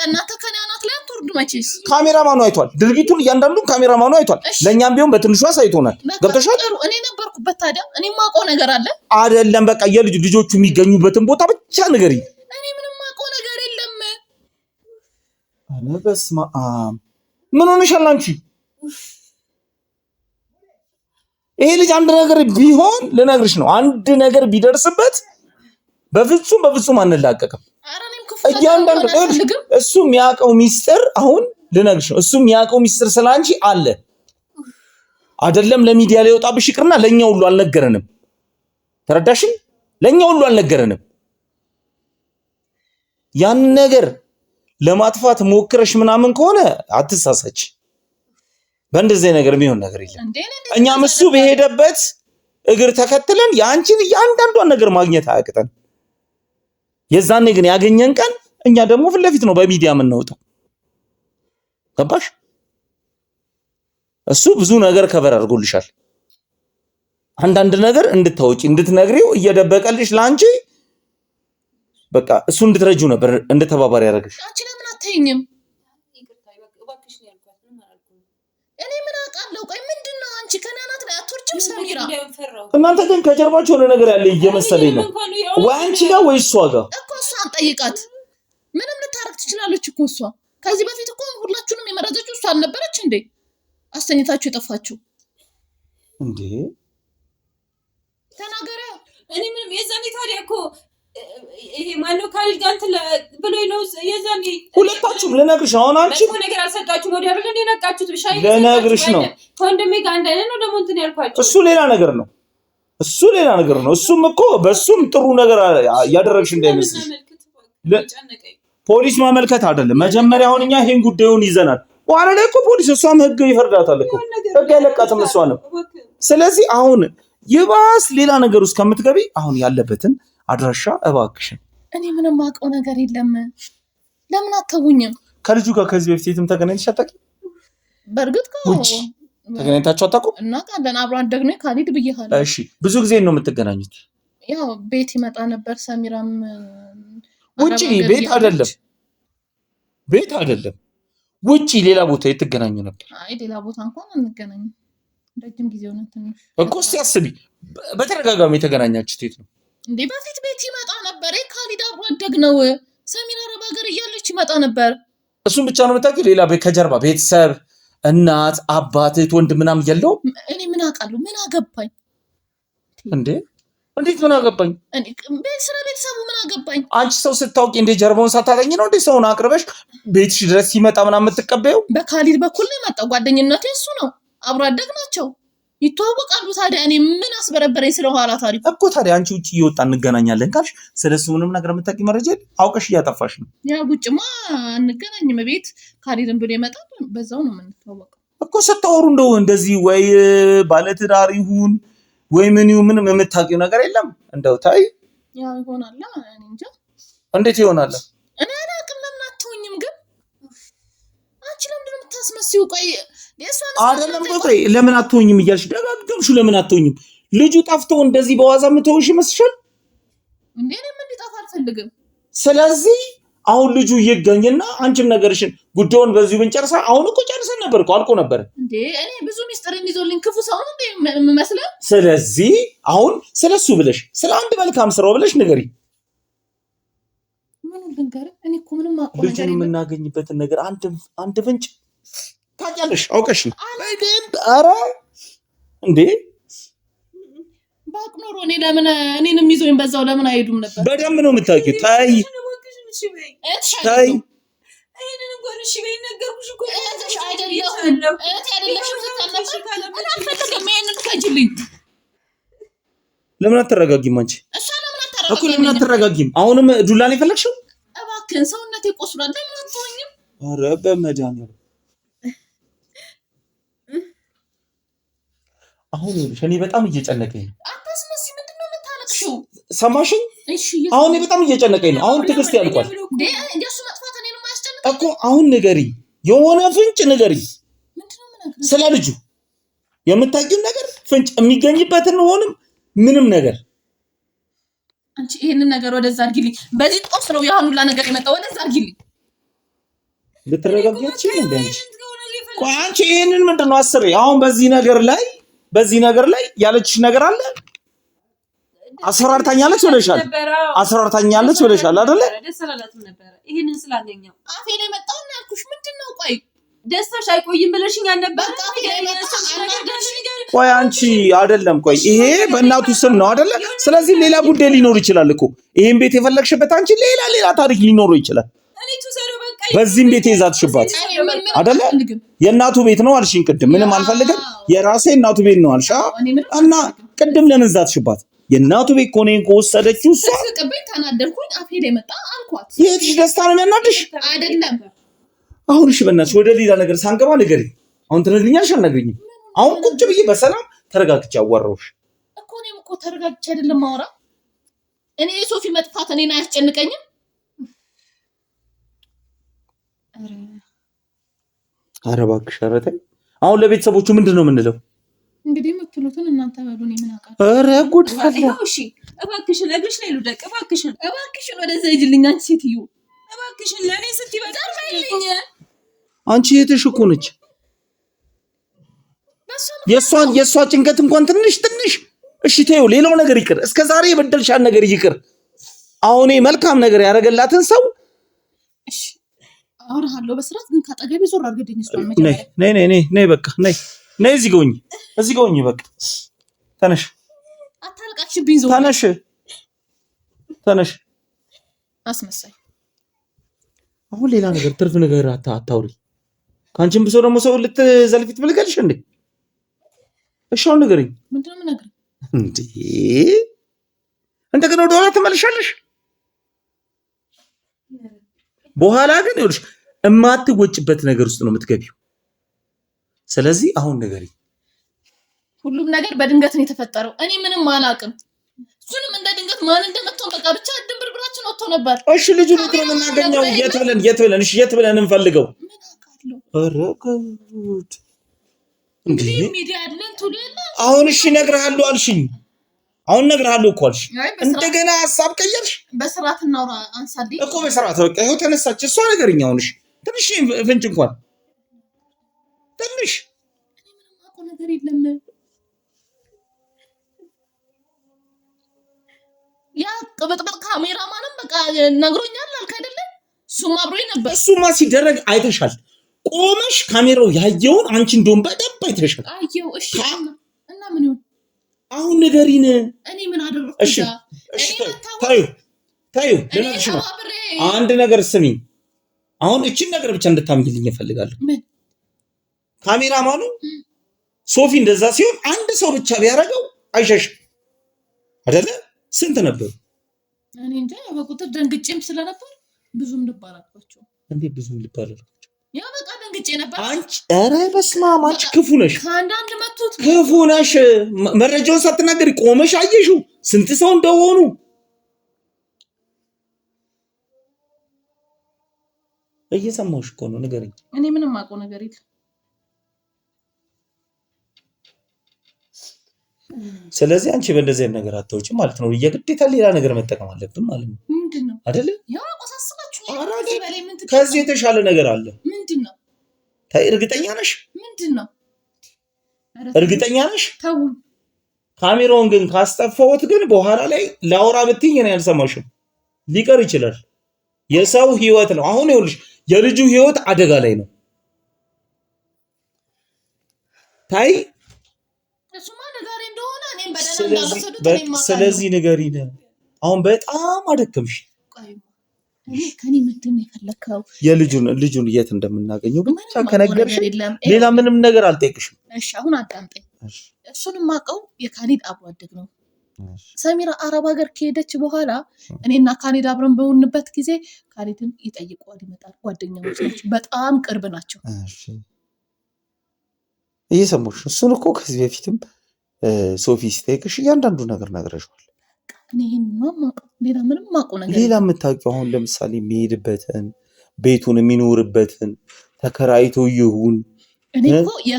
እናንተ ከኔ አናት ላይ አትወርዱ መቼስ። ካሜራማኑ አይቷል ድርጊቱን፣ እያንዳንዱን ካሜራማኑ አይቷል። ለእኛም ቢሆን በትንሹ አሳይቶናል። ገብተሻል? እኔ ነበርኩበት። ታዲያ እኔ የማውቀው ነገር አለ አይደለም? በቃ ልጆቹ የሚገኙበትን ቦታ ብቻ ንገሪኝ። እኔ ምንም የማውቀው ነገር የለም። አረ በስመ አብ! ምን ሆነሻል አንቺ? ይሄ ልጅ አንድ ነገር ቢሆን ልነግርሽ ነው፣ አንድ ነገር ቢደርስበት በፍጹም አንላቀቅም። አረ እኔ እያንዳንዱ እሱ የሚያውቀው ሚስጥር አሁን ልነግርሽ ነው። እሱ የሚያውቀው ሚስጥር ስላንቺ አለ አይደለም። ለሚዲያ ላይ ወጣብሽ ይቅርና ለኛ ሁሉ አልነገረንም። ተረዳሽኝ? ለኛ ሁሉ አልነገረንም። ያን ነገር ለማጥፋት ሞክረሽ ምናምን ከሆነ አትሳሳች። በእንደዚህ ነገር የሚሆን ነገር የለም። እኛም እሱ በሄደበት እግር ተከትለን ያንቺን እያንዳንዷን ነገር ማግኘት አያቅተን። የዛኔ ግን ያገኘን ቀን እኛ ደግሞ ፊት ለፊት ነው በሚዲያ የምንወጣው። ገባሽ? እሱ ብዙ ነገር ከበር አድርጎልሻል። አንዳንድ ነገር እንድታወጪ እንድትነግሪው እየደበቀልሽ ላንቺ በቃ እሱ እንድትረጂው ነበር እንድተባባሪ ያደረግሽ። አንቺ ለምን አትይኝም? እኔ ምን አውቃለሁ? ቆይ ምንድነው አንቺ ከናናት ላይ አትወርጭም? ሰሚራ እናንተ ግን ከጀርባችሁ የሆነ ነገር ያለ እየመሰለኝ ነው። ወይ አንቺ ጋር ወይ እሷ ጋር እኮ። እሷን ጠይቃት። ምንም ልታረግ ትችላለች እኮ እሷ። ከዚህ በፊት እኮ ሁላችሁንም የመረዘችው እሷ አልነበረች እንዴ? አስተኝታችሁ የጠፋችሁ እንዴ? ተናገሪያ። እኔ ምንም የዛኔ ታዲያ እኮ ይሄ ማነው ካሊድ ጋር እንትን ብሎኝ ነው የዛኔ። ሁለታችሁም ልነግርሽ ነው። አሁን አንቺ ነገር አልሰጣችሁም። ወዲያ ብለን እንደነቃችሁት ብሻይ ልነግርሽ ነው። ከወንድሜ ጋር አንድ አይነት ነው ደግሞ እንትን ያልኳችሁ። እሱ ሌላ ነገር ነው። እሱ ሌላ ነገር ነው። እሱም እኮ በሱም ጥሩ ነገር ያደረግሽ እንዳይመስልሽ። ፖሊስ ማመልከት አይደለም መጀመሪያ። አሁን እኛ ይሄን ጉዳዩን ይዘናል። በኋላ ላይ እኮ ፖሊስ እሷም ህግ ይፈርዳታል እኮ ህግ አይለቃትም እሷንም። ስለዚህ አሁን ይባስ ሌላ ነገር ውስጥ ከምትገቢ አሁን ያለበትን አድራሻ እባክሽን። እኔ ምንም አውቀው ነገር የለም። ለምን አተውኝም? ከልጁ ጋር ከዚህ በፊት የትም ተገናኝተሽ አታውቂም? በእርግጥ ውጭ ተገናኝታችሁ አታውቁም? እናውቃለን። አብሮ አደግ ነው ካሊድ ብዬሃለሁ። እሺ ብዙ ጊዜ ነው የምትገናኙት? ያው ቤት ይመጣ ነበር። ሰሚራም ውጪ ቤት አይደለም ቤት አይደለም ውጪ ሌላ ቦታ የትገናኙ ነበር? አይ ሌላ ቦታ እንኳን አንገናኝም። ረጅም ጊዜ ሆነ ትንሽ እኮ። እስኪ አስቢ፣ በተደጋጋሚ የተገናኛችሁት የት ነው እንዴ? በፊት ቤት ይመጣ ነበር። ካሊድ አብሮ አደግ ነው። ሰሚራ አረብ ሀገር እያለች ይመጣ ነበር። እሱም ብቻ ነው የምታውቂው? ሌላ ከጀርባ ቤተሰብ፣ እናት፣ አባት፣ እህት፣ ወንድም ምናምን የለውም? እኔ ምን አውቃለሁ? ምን አገባኝ እንዴ? እንዴት ምን አገባኝ? ስለ ቤተሰቡ ምን አገባኝ? አንቺ ሰው ስታውቂ እንዴ ጀርባውን ሳታገኝ ነው እንዴ ሰውን አቅርበሽ ቤትሽ ድረስ ሲመጣ ምናምን የምትቀበየው? በካሊድ በኩል ነው የመጣው። ጓደኝነቱ እሱ ነው። አብሮ አደግ ናቸው፣ ይተዋወቃሉ። ታዲያ እኔ ምን አስበረበረኝ ስለኋላ ታሪኩ እኮ። ታዲያ አንቺ ውጭ እየወጣ እንገናኛለን ካልሽ ስለሱ ምንም ነገር የምታውቂ መረጃ አውቀሽ እያጠፋሽ ነው። ያ ውጭማ አንገናኝም። ቤት ካሊድን ብሎ ይመጣል፣ በዛው ነው የምንተዋወቀው እኮ። ስታወሩ እንደው እንደዚህ ወይ ባለትዳር ይሁን ወይ ምን ይሁን ምንም የምታውቂው ነገር የለም? እንደው ታይ ያው ይሆናል። እኔ እንጃ እንዴት ይሆናል? እኔ አላውቅም። ለምን አትሆኝም ግን? አንቺ ለምንድን ነው የምታስመስይው? ቆይ አይደለም ቆይ ለምን አትሆኝም እያልሽ ደጋግምሽ። ለምን አትሆኝም? ልጁ ጠፍቶ እንደዚህ በዋዛ የምትሆንሽ ይመስልሻል እንዴ? እኔም እንዲጠፋ አልፈልግም። ስለዚህ አሁን ልጁ ይገኝና አንቺም ነገርሽን ጉዳዩን በዚሁ ብንጨርሳ። አሁን እኮ ጨርሰን ነበር እኮ አልቆ ነበር እንዴ። እኔ ብዙ ሚስጥር ይዞልኝ ክፉ ሰው ነው እንዴ የምመስለው? ስለዚህ አሁን ስለሱ ብለሽ ስለ አንድ መልካም ስራው ብለሽ ንገሪ። ምኑን ልንገርህ? እኔ እኮ ምንም አውቀው ነገር ልጁን የምናገኝበትን ነገር አንድ ፍንጭ ታውቂያለሽ? አውቀሽ ኧረ እንዴ ባቅ ኖሮ እኔ ለምን እኔንም ይዞኝ በዛው ለምን አይሄዱም ነበር? በደንብ ነው የምታውቂው። ታይ ታይ ይሄንን እንኳን እሺ በይ ነገርኩሽ እኮ። እህትሽ አይደለሁም እህት አይደለሽም ስትል ነበር። እኔ አልፈልግም። ይሄንን ከጅልኝ። ለምን አትረጋጊም አንቺ? እሷ ለምን አትረጋጊም እኮ? ለምን አትረጋጊም? አሁንም ዱላን የፈለግሽው? እባክህን ሰውነቴ ቆስሏል። ለምን አትሆኝም? ኧረ በመድኃኒዓለም አሁን እኔ በጣም እየጨነቀኝ ነው። አታስመስይ። ምንድን ነው የምታለቅሽው? ሰማሽኝ? እሺ አሁን በጣም እየጨነቀኝ ነው። አሁን ትዕግስት ያልቋል እንደሱ መጥፋት እኔን የማያስጨንቅ እኮ። አሁን ንገሪኝ፣ የሆነ ፍንጭ ንገሪኝ። ምንድን ነው የምነግርህ? ስለ ልጁ የምታውቂውን ነገር ፍንጭ፣ የሚገኝበትን ሆንም ምንም ነገር። አንቺ ይሄንን ነገር ወደዛ አድርጊልኝ። በዚህ ጦስ ነው ያሁን ሁላ ነገር የመጣው። ወደዛ አድርጊልኝ። ልትረጋጊ አትችይም እንዴ አንቺ? ቆይ አንቺ ይሄንን ምንድን ነው አስሬ አሁን በዚህ ነገር ላይ ያለችሽ ነገር አለ? አስፈራርታኛለች ብለሻል። አስፈራርታኛለች ብለሻል አይደለ? ደስ አላላትም ነበር ይሄንን ስላገኘው። አፌ ላይ መጣው እና ያልኩሽ ምንድን ነው? ቆይ ደስታሽ አይቆይም ብለሽኝ ነበር። ቆይ አንቺ አይደለም ቆይ ይሄ በእናቱ ስም ነው አይደለ? ስለዚህ ሌላ ጉዳይ ሊኖር ይችላል እኮ ይሄን ቤት የፈለግሽበት አንቺ ሌላ ታሪክ ሊኖረው ይችላል። በዚህም ቤት የዛትሽባት አይደለ? የእናቱ ቤት ነው አልሽኝ ቅድም። ምንም አልፈልግም የራሴ እናቱ ቤት ነው አልሻ እና ቅድም ለምን ዛትሽባት? የእናቱ ቤት እኮ እኔን ከወሰደችው እሷ ተቀበይ ተናደርኩኝ። አፌ ላይ መጣ አልኳት። የትሽ ደስታ ነው የሚያናድሽ? አይደለም አሁን እሺ በእናትሽ ወደ ሌላ ነገር ሳንገባ ንገሪኝ። አሁን ትነግሪኛለሽ አልነግሪኝም? አሁን ቁጭ ብዬ በሰላም ተረጋግቼ አዋራሁሽ እኮ። እኔም እኮ ተረጋግቼ አይደለም ማውራ። እኔ የሶፊ መጥፋት እኔን አያስጨንቀኝም። ኧረ እባክሽ ኧረ ተይ። አሁን ለቤተሰቦቹ ምንድን ነው የምንለው? እንግዲህ የምትሉትን እናንተ በሉ። እኔ ምን አውቃለሁ? ኧረ ጉድ ፈላ። እሺ እባክሽን እግርሽ ላይ ልውደቅ። እባክሽን ወደዛ ሂጂልኝ አንቺ ሴትዮ። እባክሽን ለእኔ ስትይ በቃልኝ። አንቺ የትሽ እኮ ነች። የእሷ ጭንቀት እንኳን ትንሽ እሺ ተይው፣ ሌላው ነገር ይቅር። እስከ ዛሬ የበደልሻን ነገር ይቅር። አሁን መልካም ነገር ያደረገላትን ሰው እሺ አውራሃለሁ በስርዓት ግን ካጠገቤ ዞር አድርገኝ። እሷን መጀመሪያ ነይ በቃ ነይ እዚህ ጎኝ በቃ ተነሽ። አታልቃሽብኝ። ዞር ተነሽ አስመሳይ። አሁን ሌላ ነገር ትርፍ ነገር አታውሪ። ካንቺም ብሶ ደግሞ ሰው ልትዘልፊት ብልገልሽ እንዴ? እሺ አሁን ንገሪኝ። ምንድነው የምነግርህ እንዴ? እንደገና ወደ ኋላ ትመልሻለሽ። በኋላ ግን ይኸውልሽ እማትወጭበት ነገር ውስጥ ነው የምትገቢው። ስለዚህ አሁን ንገሪኝ። ሁሉም ነገር በድንገት ነው የተፈጠረው። እኔ ምንም አላውቅም። እሱንም እንደ ድንገት ማን እንደመጣው በቃ ብቻ ድንብርብራችን ወጥቶ ነበር። እሺ ልጁ ነው የምናገኘው። የት ብለን እንፈልገው? ኧረ ጉድ! እንግዲህ ሚዲያ አይደለም ቶሎ ያለ አሁን እሺ እነግርሃለሁ አልሽኝ። አሁን እነግርሃለሁ እኮ አልሽ። እንደገና ሀሳብ ቀየርሽ። በስርዓት እናውራ። አንሳልኝ እኮ በስርዓት በቃ ይኸው ተነሳች። እሷ ነገርኛ አሁንሽ ትንሽ ፍንጭ እንኳን ትንሽ እኔ ምንም አውቀው ነገር የለም። ያ ቅብጥብጥ ካሜራማንም በቃ ነግሮኛል አልክ አይደለ? እሱም አብሮኝ ነበር። እሱማ ሲደረግ አይተሻል። ቆመሽ ካሜራው ያየውን አንቺ እንደውም በደንብ አይተሻል። አየው። እሺ እና ምን ይሁን አሁን ንገሪን። እኔ ምን አደረኩ? እሺ ታዩ ለነሽ ነው። አንድ ነገር ስሚ። አሁን እቺን ነገር ብቻ እንድታምኝልኝ እፈልጋለሁ። ምን ካሜራማኑ ሶፊ እንደዛ ሲሆን አንድ ሰው ብቻ ቢያደርገው አይሸሽም አይደለ? ስንት ነበሩ? እኔ እንጃ በቁጥር ደንግጬም ስለነበር ብዙም ልባላባቸው። እንዴ ብዙም ልባላባቸው? ያ በቃ ደንግጬ ነበር። አንቺ ኧረ በስመ አብ አንቺ ክፉ ነሽ። ከአንዳንድ መቱት ክፉ ነሽ። መረጃውን ሳትናገሪ ቆመሽ አየሽው ስንት ሰው እንደሆኑ። እየሰማሁሽ እኮ ነው። ንገረኝ። እኔ ምንም አውቀው ነገር የለም። ስለዚህ አንቺ በእንደዚህ ነገር አታውጪም ማለት ነው። የግዴታ ሌላ ነገር መጠቀም አለብን ማለት ነው። ምንድነው አይደለ? ያ ቆሳስላችሁ ከዚህ የተሻለ ነገር አለ። ምንድነው? ታይ እርግጠኛ ነሽ? ምንድነው? እርግጠኛ ነሽ? ተው። ካሜራውን ግን ካስጠፋሁት ግን በኋላ ላይ ላውራ ብትይኝ እኔ አልሰማሽም። ሊቀር ይችላል። የሰው ህይወት ነው። አሁን ይኸውልሽ የልጁ ህይወት አደጋ ላይ ነው። ታይ እሱማ ነገሬ እንደሆነ እኔም በደንብ እንዳልወሰዱት ስለዚህ ንገሪኝ። አሁን በጣም አደከምሽ። እኔ ከኔ ምንድን ነው የፈለከው? ልጁን የት እንደምናገኘው ብቻ ከነገርሽ ሌላ ምንም ነገር አልጠይቅሽም። እሺ አሁን አዳምጠኝ። እሱንም ማቀው የካሊድ አብሮ አደግ ነው። ሰሚራ አረብ ሀገር ከሄደች በኋላ እኔና ካሊድ አብረን በሆንበት ጊዜ ካሊድን ይጠይቀዋል፣ ይመጣል። ጓደኛሞች ናቸው፣ በጣም ቅርብ ናቸው። እሺ እየሰማሁሽ። እሱን እኮ ከዚህ በፊትም ሶፊ ሲጠይቅሽ እያንዳንዱ ነገር ነግረሽዋል። ሌላ ምንም ማውቀው ነገር ሌላ የምታውቂው አሁን ለምሳሌ የሚሄድበትን ቤቱን የሚኖርበትን ተከራይቶ ይሁን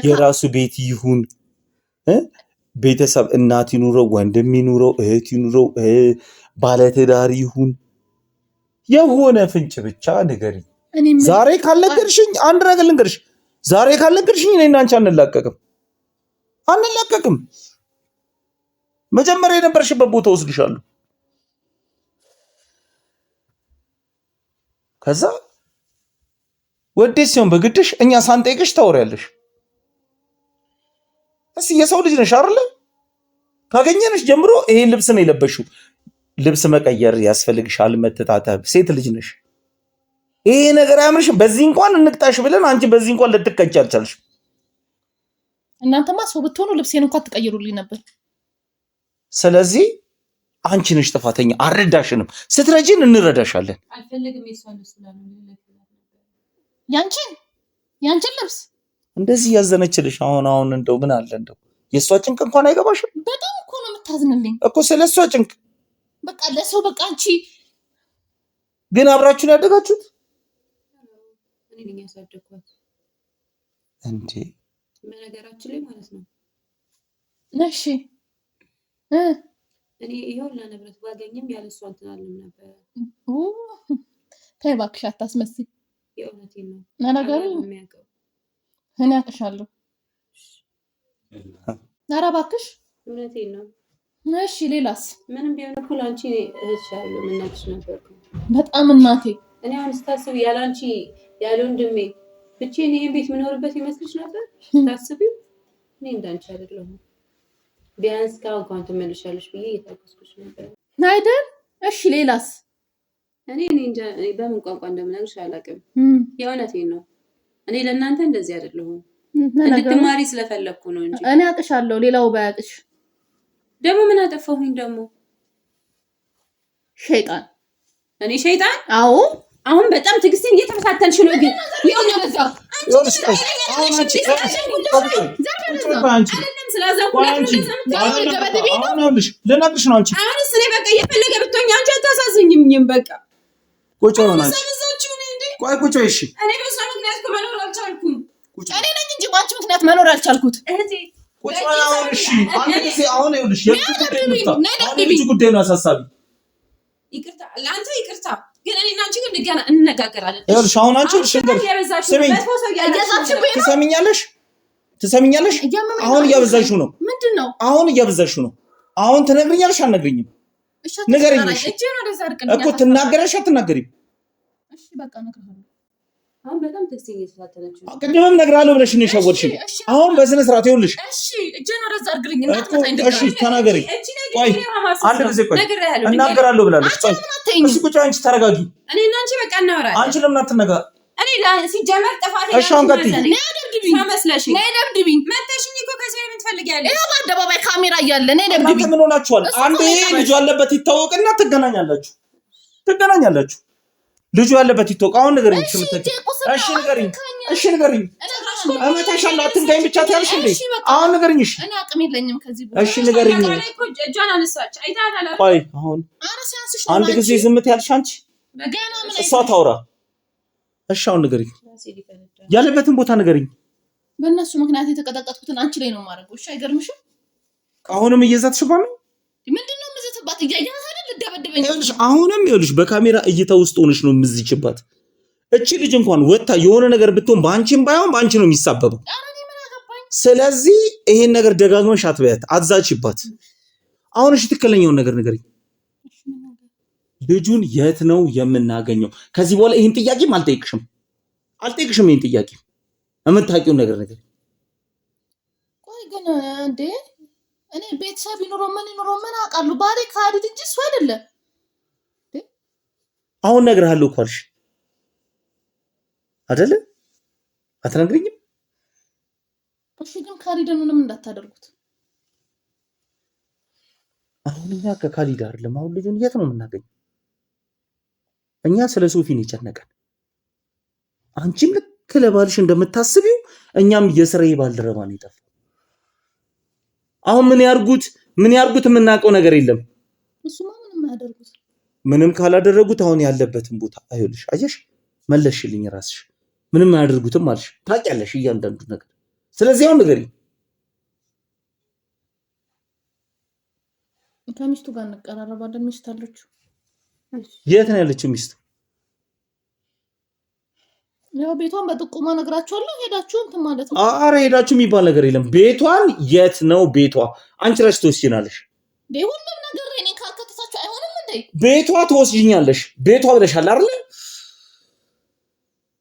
የራሱ ቤት ይሁን ቤተሰብ እናት ይኑረው ወንድም ይኑረው እህት ይኑረው ባለትዳር ይሁን የሆነ ፍንጭ ብቻ ንገሪኝ። ዛሬ ካልነገርሽኝ አንድ ነገር ልንገርሽ። ዛሬ ካልነገርሽኝ እኔና አንቺ አንላቀቅም። መጀመሪያ የነበርሽበት ቦታ ወስድሻለሁ። ከዛ ወዴት ሲሆን በግድሽ እኛ ሳንጠይቅሽ ታወሪያለሽ። እስኪ የሰው ልጅ ነሽ አይደለ? ካገኘንሽ ጀምሮ ይሄን ልብስ ነው የለበሽው። ልብስ መቀየር ያስፈልግሻል፣ መተጣጠብ። ሴት ልጅ ነሽ። ይሄ ነገር አያምርሽም። በዚህ እንኳን እንቅጣሽ ብለን አንቺ በዚህ እንኳን ልትቀጭ አልቻልሽም። እናንተማ ሰው ብትሆኑ ልብሴን እንኳን ትቀይሩልኝ ነበር። ስለዚህ አንቺ ነሽ ጥፋተኛ። አልረዳሽንም። ስትረጂን እንረዳሻለን። አልፈልግም የሷን ልብስ ያንቺን ልብስ እንደዚህ ያዘነችልሽ። አሁን እንደው ምን አለ እንደው የእሷ ጭንቅ እንኳን አይገባሽም። በጣም እኮ ነው የምታዝንልኝ እኮ ስለ እሷ ጭንቅ። በቃ ለሰው በቃ አንቺ ግን አብራችሁን ያደጋችሁት እኔ ነኝ ያሳደግኳት እንዴ? በነገራችን ላይ ማለት ነው። እሺ እኔ ይሄው ለንብረት ባገኝም ያለ እሷ እንትን አልልም ነበር። ተይ እባክሽ አታስመስይ። የእውነቴን ነው። ነገሩ እኔ አውቅሻለሁ። ኧረ እባክሽ እውነቴን ነው። እሺ ሌላስ? ምንም ቢሆን እኮ ለአንቺ እህትሻለሁ፣ የምናቅሽ ነበርኩ። በጣም እናቴ። እኔ አሁን ስታስቢ ያለ አንቺ ያለ ወንድሜ ብቻዬን ይሄን ቤት የምኖርበት ይመስልሽ ነበር? ታስቢው እኔ እንዳንቺ አይደለሁም። ቢያንስ ከአሁን ትመልሻለሽ ብዬ እየታገስኩሽ ነበር አይደል? እሺ ሌላስ? እኔ እንጃ በምን ቋንቋ እንደምነግርሽ አላውቅም። የእውነቴን ነው። እኔ ለእናንተ እንደዚህ አይደለሁም። እንድትማሪ ስለፈለግኩ ነው እንጂ እኔ አውቅሻለሁ። ሌላው ባያውቅሽ ደግሞ ምን አጠፋሁኝ? ደግሞ ሸይጣን። እኔ ሸይጣን? አዎ። አሁን በጣም ትዕግስቴን እየተፈታተንሽ ነው። ግን ይሁን ለዛ ልነግርሽ ነው። አንቺ አሁንስ እኔ በቃ እየፈለገ ብትሆኝ አንቺ አታሳዝኝም። በቃ ቁጭ ሆናች። ቆይ ቁጭ። እሺ እኔ በሷ ምክንያት እኮ መኖር አልቻልኩም። እኔ ነኝ እንጂ በአንቺ ምክንያት መኖር አልቻልኩት። እህቴ ቁጭ በል አሁን። እሺ አንድ ጊዜ አሁን ይኸውልሽ የልጅ ጉዳይ ነው አሳሳቢ። ይቅርታ ለአንተ ይቅርታ፣ ግን እኔና አንቺ ግን እንነጋገራለን። ይኸውልሽ አሁን አንቺ ስሚኝ፣ ትሰሚኛለሽ? አሁን እያበዛሽው ነው። ምንድን ነው አሁን እያበዛሽው ነው። አሁን ትነግሪኛለሽ አትነግሪኝም? ንገሪኝ እኮ። ትናገረሽ አትናገሪም? እሺ በቃ እነግርሃለሁ። አሁን በጣም ትዕግስቴን እየተፈታተነች ነው። ቅድምም እነግርሃለሁ ብለሽ ነው የሸወድሽኝ። አሁን በስነ ስርዓት ይኸውልሽ። እሺ እጄን ወደዛ አድርግልኝ። እሺ ተናገሪ። ቆይ አንድ ጊዜ ቆይ እናገራለሁ ብላለች። ቆይ እሺ ቁጭ። አንቺ ተረጋጊ። እኔ እና አንቺ በቃ እናወራለን። አንቺ ለምን አትነጋ? እኔ ሲጀመር ጥፋት እሺ አሁን ቀጥይ። ነይ ደብድቢኝ። መተሽኝ እኮ ከዚህ ላይ የምትፈልጊያለሽ? ይኸው በአደባባይ ካሜራ እያለ ነይ ደብድቢኝ። እናንተ ምን ሆናችኋል? አንዴ ልጁ ያለበት ይታወቅና ትገናኛላችሁ። ልጁ ያለበት ይታወቅ። አሁን ንገሪኝ። እሺ ንገሪኝ። እመታሻለሁ። አትንካኝ ብቻ ትያለሽ እንዴ? አሁን ንገሪኝ። እኔ አቅም የለኝም ከዚህ በኋላ። እሺ ንገሪኝ። እጇን አነሳች። አይታታላ። ቆይ አሁን አንድ ጊዜ ዝም ትያለሽ አንቺ። እሷ ታውራ። እሺ አሁን ንገሪኝ። ያለበትን ቦታ ንገሪኝ። በእነሱ ምክንያት የተቀጠቀጥኩትን አንቺ ላይ ነው የማደርገው። እሺ አይገርምሽም? አሁንም እየዛትሽባት ነው። ምንድነው የምዝትባት? እያየሃት አይደል? ልደበድበኝ። ይኸውልሽ አሁንም ይኸውልሽ በካሜራ እይታ ውስጥ ሆነሽ ነው የምዝችባት። እቺ ልጅ እንኳን ወጣ የሆነ ነገር ብትሆን በአንቺም ባይሆን በአንቺ ነው የሚሳበበው። ስለዚህ ይሄን ነገር ደጋግመሽ አትበያት፣ አትዛችባት። አሁን እሺ ትክክለኛውን ነገር ንገሪኝ። ልጁን የት ነው የምናገኘው? ከዚህ በኋላ ይሄን ጥያቄም አልጠይቅሽም። ይሄን ጥያቄ የምታውቂውን ነገር ንገሪኝ። ቆይ ግን እንዴ እኔ ቤተሰብ ይኖረው ምን አውቃለሁ? ባሌ ካዲት እንጂ እሱ አይደለም። አሁን እነግርሃለሁ እኮ አልሽ አይደለ? አትነግሪኝም? እሺ ግን ካሊድን ምንም እንዳታደርጉት። አሁን እኛ ከካሊድ አይደለም። አሁን ልጁን የት ነው የምናገኘው? እኛ ስለ ሶፊ ነው የጨነቀን። አንቺም ልክ ለባልሽ እንደምታስቢው እኛም የስራዬ ባልደረባ ነው የጠፋው። አሁን ምን ያርጉት የምናውቀው ነገር የለም። እሱማ ምንም አያደርጉት። ምንም ካላደረጉት አሁን ያለበትን ቦታ አይልሽ። አየሽ፣ መለስሽልኝ ራስሽ። ምንም አያደርጉትም አልሽ። ታውቂያለሽ እያንዳንዱ ነገር። ስለዚህ አሁን ንገሪኝ። ከሚስቱ ጋር እንቀራረባለን። ሚስት አለችው። የት ነው ያለችው ሚስቱ? ያው ቤቷን በጥቆማ ነግራችኋለሁ። ሄዳችሁ እንትን ማለት ነው። አረ ሄዳችሁ የሚባል ነገር የለም። ቤቷን የት ነው ቤቷ? አንቺ ራስሽ ትወስጂናለሽ። ሁሉም ነገር እኔ ካከተታችሁ አይሆንም እንዴ? ቤቷ ትወስጂኛለሽ። ቤቷ ብለሻል አይደል?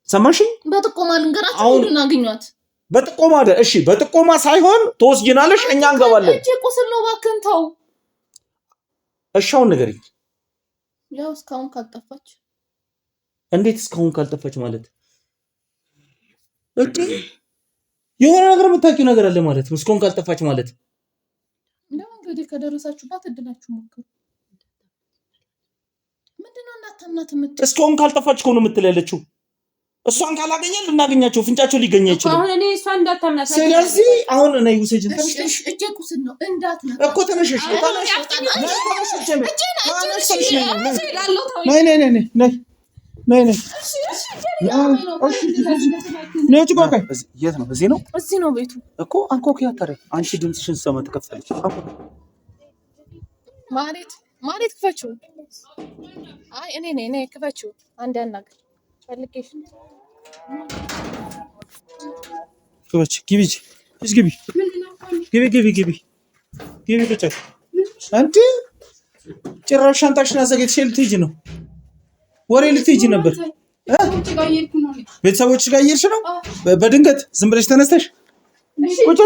ሰማሽኝ? በጥቆማ ልንገራችሁ። ሁሉን አግኟት። በጥቆማ አይደል? እሺ በጥቆማ ሳይሆን ትወስጂናለሽ፣ እኛ እንገባለን። እጄ ቁስል ነው እባክህን ተው። እሺ አሁን ንገሪኝ። ያው እስካሁን ካልጠፋች። እንዴት እስካሁን ካልጠፋች ማለት? እሺ የሆነ ነገር የምታውቂው ነገር አለ ማለት ነው። እስካሁን ካልጠፋች ማለት እንደው እንግዲህ ከደረሳችሁባት እድላችሁ ሞክሩ። ምንድነው እናታምናት የምትል? እስካሁን ካልጠፋች እኮ ነው የምትል ያለችው። እሷን ካላገኘን ልናገኛቸው ፍንጫቸው ሊገኝ አይችልም። አሁን እኔ እሷን እንዳታምናት። ስለዚህ አሁን እኔ ውሰጅን እጄ ቁስል ነው እንዳትነካ እኮ ተነሽሽ ነይ የት ነው? እዚህ ነው። እዚህ ነው ቤቱ እኮ አንኮኪያ ታዲያ አንቺ ድምፅሽን ሰማ ትከፍታለች ማለት ክፈችው። አይ እኔ ነኝ ክፈችው። አንድ ያናግር ፈልጌሽ ክፈች። ግቢ ቁጭ አንቺ ጭራሽ ሻንጣሽን አዘጋጅተሽ ልትሄጂ ነው? ወሬ ልትሄጂ ነበር? ቤተሰቦችሽ ጋር እየሄድሽ ነው? በድንገት ዝም ብለሽ ተነስተሽ ቁጭ